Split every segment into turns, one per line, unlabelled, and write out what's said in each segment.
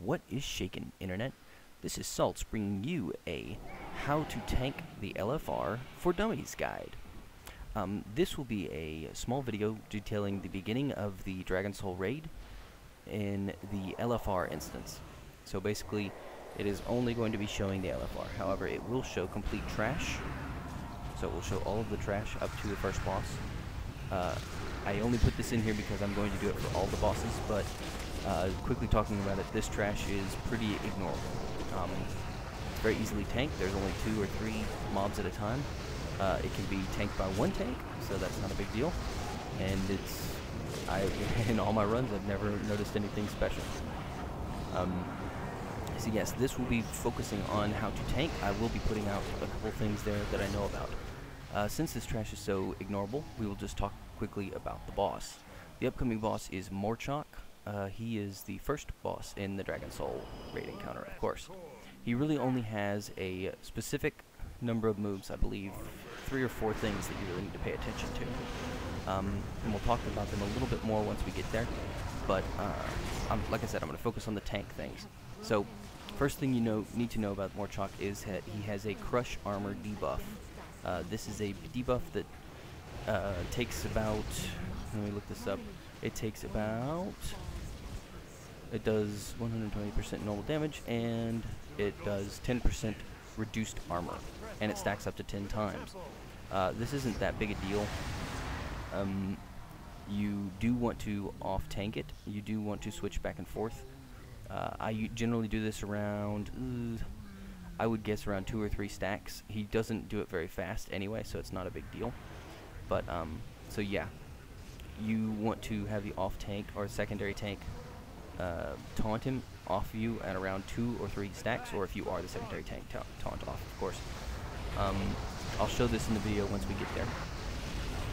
What is shaken, Internet? This is Salts bringing you a How to Tank the LFR for Dummies guide. This will be a small video detailing the beginning of the Dragon Soul raid in the LFR instance. So basically, it is only going to be showing the LFR. However, it will show complete trash. So it will show all of the trash up to the first boss. I only put this in here because I'm going to do it for all the bosses, but quickly talking about it, this trash is pretty ignorable. It's very easily tanked. There's only 2 or 3 mobs at a time. It can be tanked by one tank, so that's not a big deal. And in all my runs, I've never noticed anything special. So yes, this will be focusing on how to tank. I will be putting out a couple things there that I know about. Since this trash is so ignorable, we will just talk quickly about the boss. The upcoming boss is Morchok. He is the first boss in the Dragon Soul raid encounter, of course. He really only has a specific number of moves, I believe 3 or 4 things that you really need to pay attention to. And we'll talk about them a little bit more once we get there. But like I said, I'm going to focus on the tank things. So, first thing you need to know about Morchok is that he has a Crush Armor debuff. This is a debuff that takes about, let me look this up, it does 120% normal damage, and it does 10% reduced armor, and it stacks up to 10 times. This isn't that big a deal. You do want to off-tank it. You do want to switch back and forth. I generally do this around, I would guess around 2 or 3 stacks. He doesn't do it very fast anyway, so it's not a big deal. But, so yeah, you want to have the off-tank or secondary tank taunt him off you at around 2 or 3 stacks, or if you are the secondary tank, taunt off, of course. I'll show this in the video once we get there.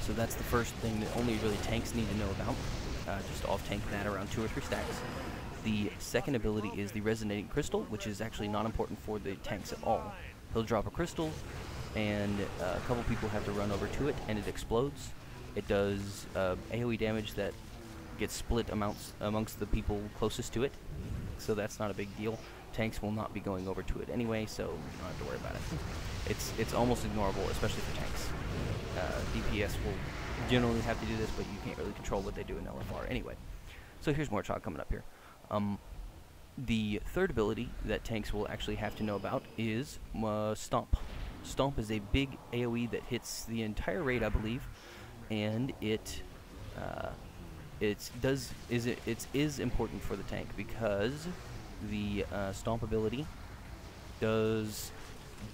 So that's the first thing that only really tanks need to know about. Just off-tank that around 2 or 3 stacks. The second ability is the Resonating Crystal, which is actually not important for the tanks at all. He'll drop a crystal, and a couple people have to run over to it, and it explodes. It does AoE damage that gets split amongst the people closest to it, so that's not a big deal. Tanks will not be going over to it anyway, so you don't have to worry about it. It's almost ignorable, especially for tanks. DPS will generally have to do this, but you can't really control what they do in LFR anyway. So here's Morchok coming up here. The third ability that tanks will actually have to know about is Stomp. Stomp is a big AoE that hits the entire raid, I believe, and it is important for the tank because the Stomp ability does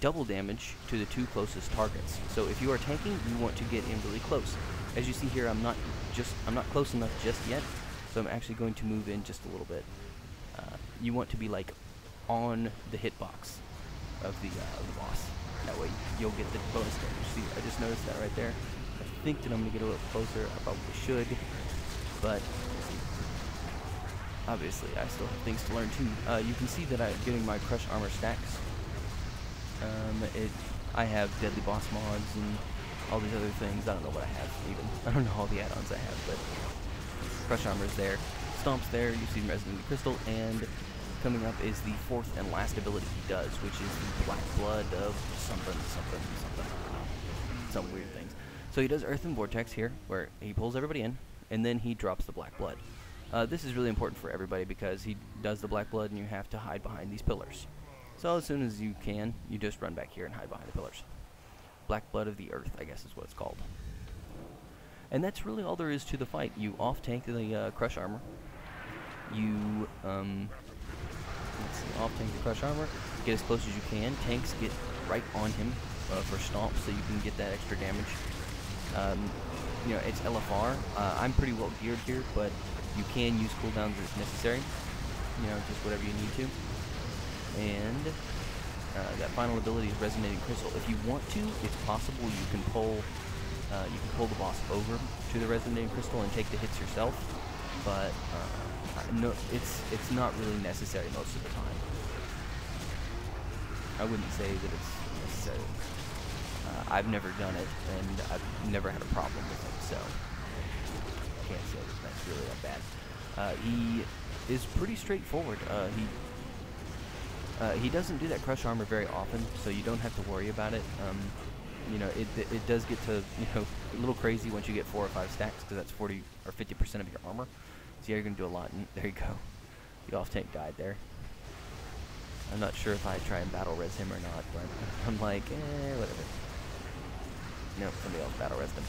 double damage to the 2 closest targets. So if you are tanking, you want to get in really close. As you see here, I'm not close enough just yet, so I'm actually going to move in just a little bit. You want to be like on the hitbox of the boss. That way you'll get the bonus damage. See, I just noticed that right there. I think that I'm going to get a little closer. I probably should, but obviously I still have things to learn too. You can see that I'm getting my Crush Armor stacks. I have Deadly Boss mods and all these other things. I don't know what I have even. I don't know all the add-ons I have, but Crush Armor is there. Stomp's there. You see Resonating Crystal, and coming up is the 4th and last ability he does, which is the Black Blood of something. Some weird things. So he does Earth and Vortex here, where he pulls everybody in, and then he drops the Black Blood. This is really important for everybody because he does the Black Blood and you have to hide behind these pillars. So as soon as you can, you just run back here and hide behind the pillars. Black Blood of the Earth, I guess is what it's called. And that's really all there is to the fight. You off-tank the Crush Armor. You, let's see, off-tank the Crush Armor, get as close as you can. Tanks get right on him for Stomp, so you can get that extra damage. You know, it's LFR. I'm pretty well geared here, but you can use cooldowns if necessary. You know, just whatever you need to. And that final ability is Resonating Crystal. If you want to, it's possible you can pull the boss over to the Resonating Crystal and take the hits yourself, but no, it's not really necessary most of the time. I wouldn't say that it's necessary. I've never done it, and I've never had a problem with it, so I can't say that that's really that bad. He is pretty straightforward. He He doesn't do that crush armor very often, so you don't have to worry about it. You know, it does get to, you know, a little crazy once you get 4 or 5 stacks, because that's 40 or 50% of your armor. So yeah, you're gonna do a lot. And there you go. The off tank died there. I'm not sure if I try and battle res him or not, but I'm like, whatever. Nope, somebody else battle resed him.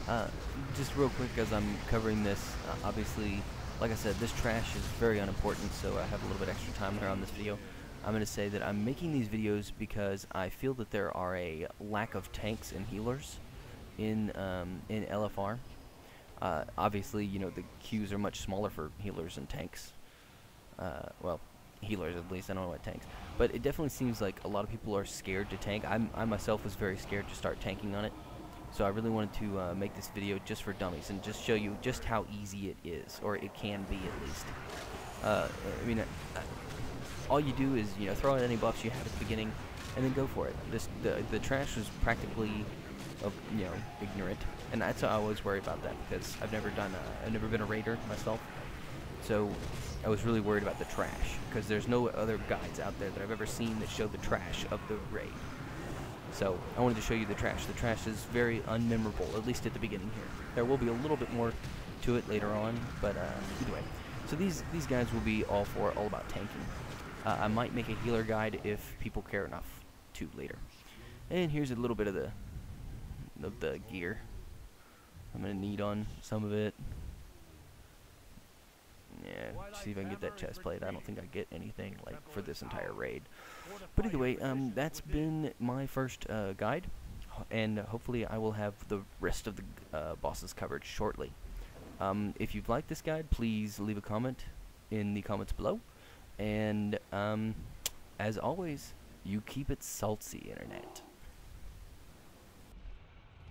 Okay. Just real quick, as I'm covering this, obviously, like I said, this trash is very unimportant, so I have a little bit extra time here on this video. I'm going to say that I'm making these videos because I feel that there are a lack of tanks and healers in LFR. Obviously, you know, the queues are much smaller for healers and tanks. Well, healers at least, I don't know what tanks. But it definitely seems like a lot of people are scared to tank. I myself was very scared to start tanking on it. So I really wanted to make this video just for dummies and just show you just how easy it is, or it can be at least. I mean, all you do is, you know, throw out any buffs you have at the beginning, and then go for it. The trash was practically, you know, ignorant, and that's how I always worry about that, because I've never been a raider myself, so I was really worried about the trash, because there's no other guides out there that I've ever seen that show the trash of the raid. So I wanted to show you the trash. The trash is very unmemorable, at least at the beginning here. There will be a little bit more to it later on, but either way. So these guys will be all about tanking. I might make a healer guide if people care enough to later. And here's a little bit of the gear. I'm gonna need on some of it. Yeah, see if I can get that chest plate. I don't think I get anything like for this entire raid. But either way, that's been my first guide, and hopefully I will have the rest of the bosses covered shortly. If you've liked this guide, please leave a comment in the comments below. And as always, you keep it salty, internet.